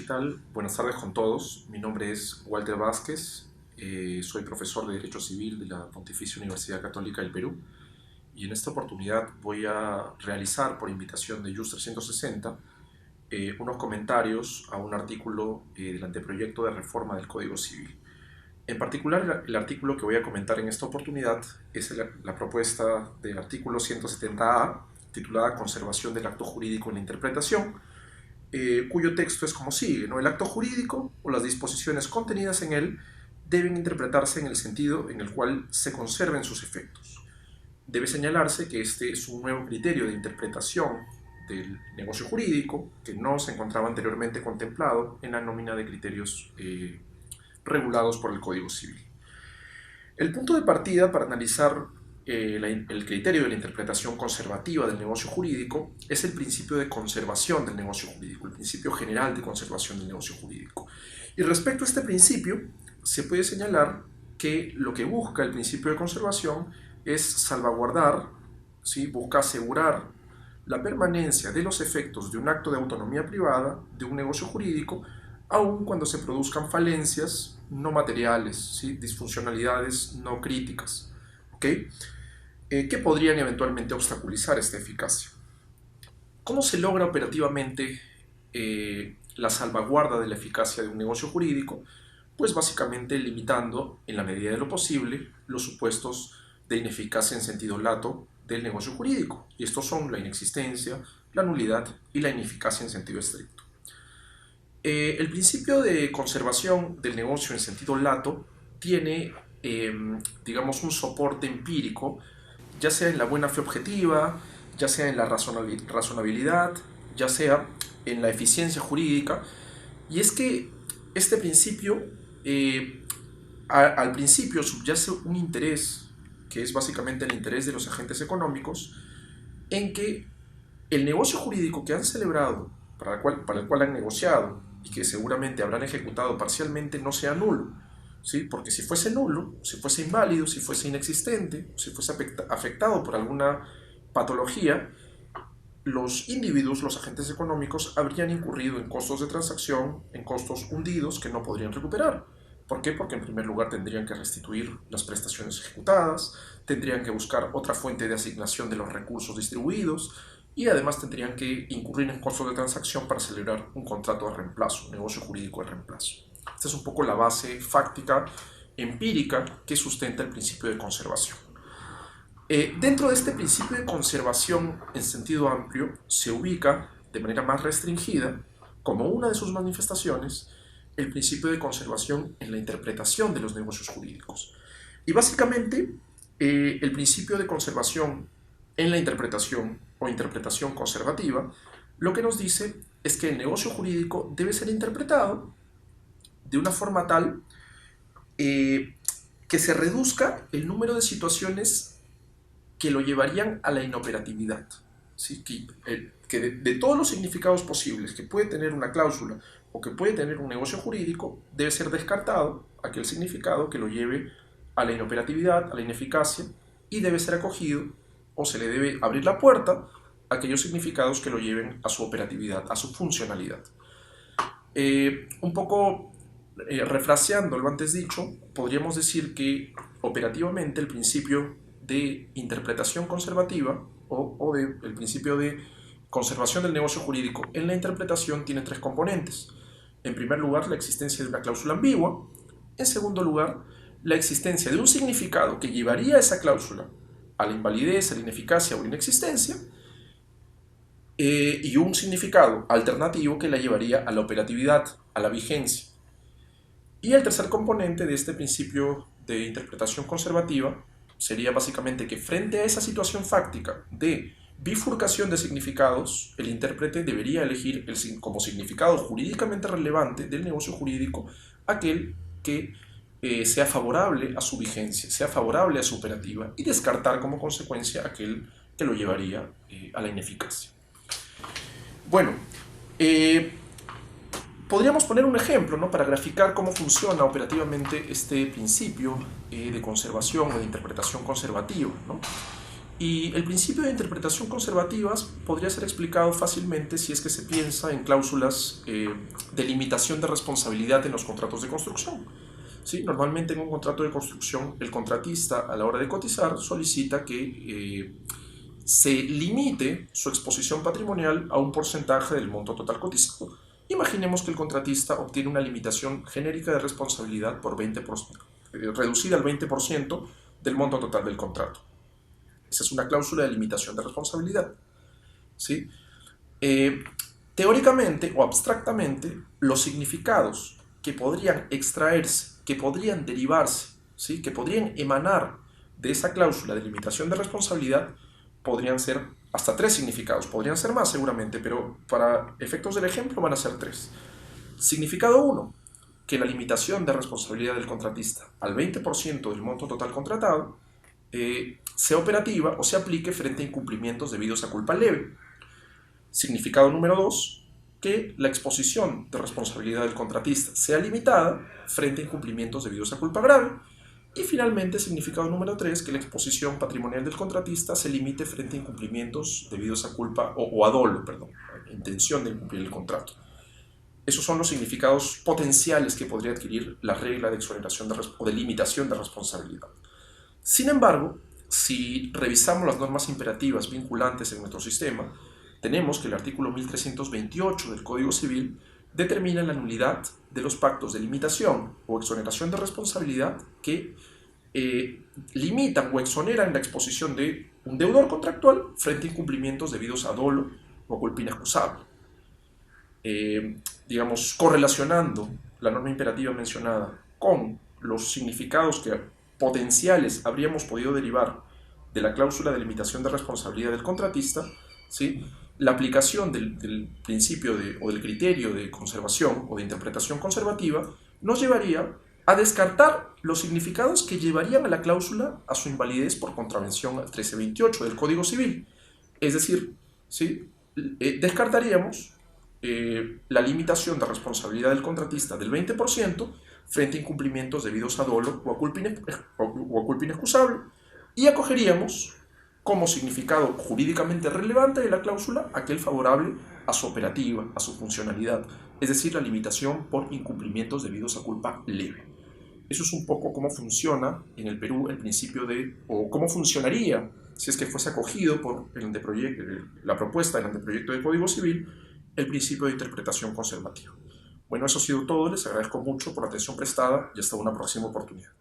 ¿qué tal? Buenas tardes con todos. Mi nombre es Walter Vázquez, soy profesor de Derecho Civil de la Pontificia Universidad Católica del Perú y en esta oportunidad voy a realizar, por invitación de JUS 360, unos comentarios a un artículo del anteproyecto de reforma del Código Civil. En particular, el artículo que voy a comentar en esta oportunidad es la propuesta del artículo 170A, titulada Conservación del acto jurídico en la interpretación, cuyo texto es como sigue, ¿no? El acto jurídico o las disposiciones contenidas en él deben interpretarse en el sentido en el cual se conserven sus efectos. Debe señalarse que este es un nuevo criterio de interpretación del negocio jurídico que no se encontraba anteriormente contemplado en la nómina de criterios regulados por el Código Civil. El punto de partida para analizar el criterio de la interpretación conservativa del negocio jurídico es el principio de conservación del negocio jurídico, el principio general de conservación del negocio jurídico. Y respecto a este principio, se puede señalar que lo que busca el principio de conservación es salvaguardar, ¿sí? Busca asegurar la permanencia de los efectos de un acto de autonomía privada, de un negocio jurídico, aun cuando se produzcan falencias no materiales, ¿sí? Disfuncionalidades no críticas, ¿okay? Que podrían eventualmente obstaculizar esta eficacia. ¿Cómo se logra operativamente la salvaguarda de la eficacia de un negocio jurídico? Pues básicamente limitando, en la medida de lo posible, los supuestos de ineficacia en sentido lato del negocio jurídico, y estos son la inexistencia, la nulidad y la ineficacia en sentido estricto. El principio de conservación del negocio en sentido lato tiene, digamos, un soporte empírico, ya sea en la buena fe objetiva, ya sea en la razonabilidad, ya sea en la eficiencia jurídica, y es que este principio, al principio subyace un interés, que es básicamente el interés de los agentes económicos, en que el negocio jurídico que han celebrado, para el cual han negociado y que seguramente habrán ejecutado parcialmente, no sea nulo, ¿sí? Porque si fuese nulo, si fuese inválido, si fuese inexistente, si fuese afectado por alguna patología, los individuos, los agentes económicos, habrían incurrido en costos de transacción, en costos hundidos que no podrían recuperar. ¿Por qué? Porque en primer lugar tendrían que restituir las prestaciones ejecutadas, tendrían que buscar otra fuente de asignación de los recursos distribuidos y además tendrían que incurrir en costos de transacción para celebrar un contrato de reemplazo, un negocio jurídico de reemplazo. Esta es un poco la base fáctica, empírica, que sustenta el principio de conservación. Dentro de este principio de conservación en sentido amplio se ubica de manera más restringida, como una de sus manifestaciones, el principio de conservación en la interpretación de los negocios jurídicos. Y básicamente, el principio de conservación en la interpretación o interpretación conservativa, lo que nos dice es que el negocio jurídico debe ser interpretado de una forma tal que se reduzca el número de situaciones que lo llevarían a la inoperatividad, ¿sí? Que de todos los significados posibles que puede tener una cláusula o que puede tener un negocio jurídico, debe ser descartado aquel significado que lo lleve a la inoperatividad, a la ineficacia, y debe ser acogido o se le debe abrir la puerta a aquellos significados que lo lleven a su operatividad, a su funcionalidad. Un poco refraseando lo antes dicho, podríamos decir que operativamente el principio de interpretación conservativa o el principio de conservación del negocio jurídico en la interpretación tiene tres componentes. En primer lugar, la existencia de una cláusula ambigua. En segundo lugar, la existencia de un significado que llevaría a esa cláusula a la invalidez, a la ineficacia o la inexistencia, y un significado alternativo que la llevaría a la operatividad, a la vigencia. Y el tercer componente de este principio de interpretación conservativa sería básicamente que frente a esa situación fáctica de bifurcación de significados, el intérprete debería elegir como significado jurídicamente relevante del negocio jurídico aquel que sea favorable a su vigencia, sea favorable a su operativa, y descartar como consecuencia aquel que lo llevaría a la ineficacia. Bueno, podríamos poner un ejemplo, ¿no?, para graficar cómo funciona operativamente este principio de conservación o de interpretación conservativa, ¿no? Y el principio de interpretación conservativa podría ser explicado fácilmente si es que se piensa en cláusulas de limitación de responsabilidad en los contratos de construcción. ¿Sí? Normalmente en un contrato de construcción el contratista a la hora de cotizar solicita que se limite su exposición patrimonial a un porcentaje del monto total cotizado. Imaginemos que el contratista obtiene una limitación genérica de responsabilidad por 20%, reducida al 20% del monto total del contrato. Esa es una cláusula de limitación de responsabilidad. ¿Sí? Teóricamente o abstractamente, los significados que podrían extraerse, que podrían derivarse, ¿sí? Que podrían emanar de esa cláusula de limitación de responsabilidad, podrían ser hasta 3 significados, podrían ser más seguramente, pero para efectos del ejemplo van a ser 3. Significado 1, que la limitación de responsabilidad del contratista al 20% del monto total contratado sea operativa o se aplique frente a incumplimientos debidos a culpa leve. Significado número 2, que la exposición de responsabilidad del contratista sea limitada frente a incumplimientos debidos a culpa grave. Y finalmente, significado número 3, que la exposición patrimonial del contratista se limite frente a incumplimientos debidos a culpa o a dolo, perdón, intención de incumplir el contrato. Esos son los significados potenciales que podría adquirir la regla de exoneración o de limitación de responsabilidad. Sin embargo, si revisamos las normas imperativas vinculantes en nuestro sistema, tenemos que el artículo 1328 del Código Civil determina la nulidad de los pactos de limitación o exoneración de responsabilidad que limitan o exoneran la exposición de un deudor contractual frente a incumplimientos debidos a dolo o culpa inexcusable. Digamos, correlacionando la norma imperativa mencionada con los significados potenciales habríamos podido derivar de la cláusula de limitación de responsabilidad del contratista, ¿sí? La aplicación del principio o del criterio de conservación o de interpretación conservativa nos llevaría a descartar los significados que llevarían a la cláusula a su invalidez por contravención al 1328 del Código Civil. Es decir, ¿sí? Descartaríamos la limitación de responsabilidad del contratista del 20% frente a incumplimientos debidos a dolo o a culpa inexcusable, y acogeríamos como significado jurídicamente relevante de la cláusula aquel favorable a su operativa, a su funcionalidad, es decir, la limitación por incumplimientos debidos a culpa leve. Eso es un poco cómo funciona en el Perú el principio o cómo funcionaría si es que fuese acogido por la propuesta del anteproyecto de Código Civil, el principio de interpretación conservativa. Bueno, eso ha sido todo, les agradezco mucho por la atención prestada y hasta una próxima oportunidad.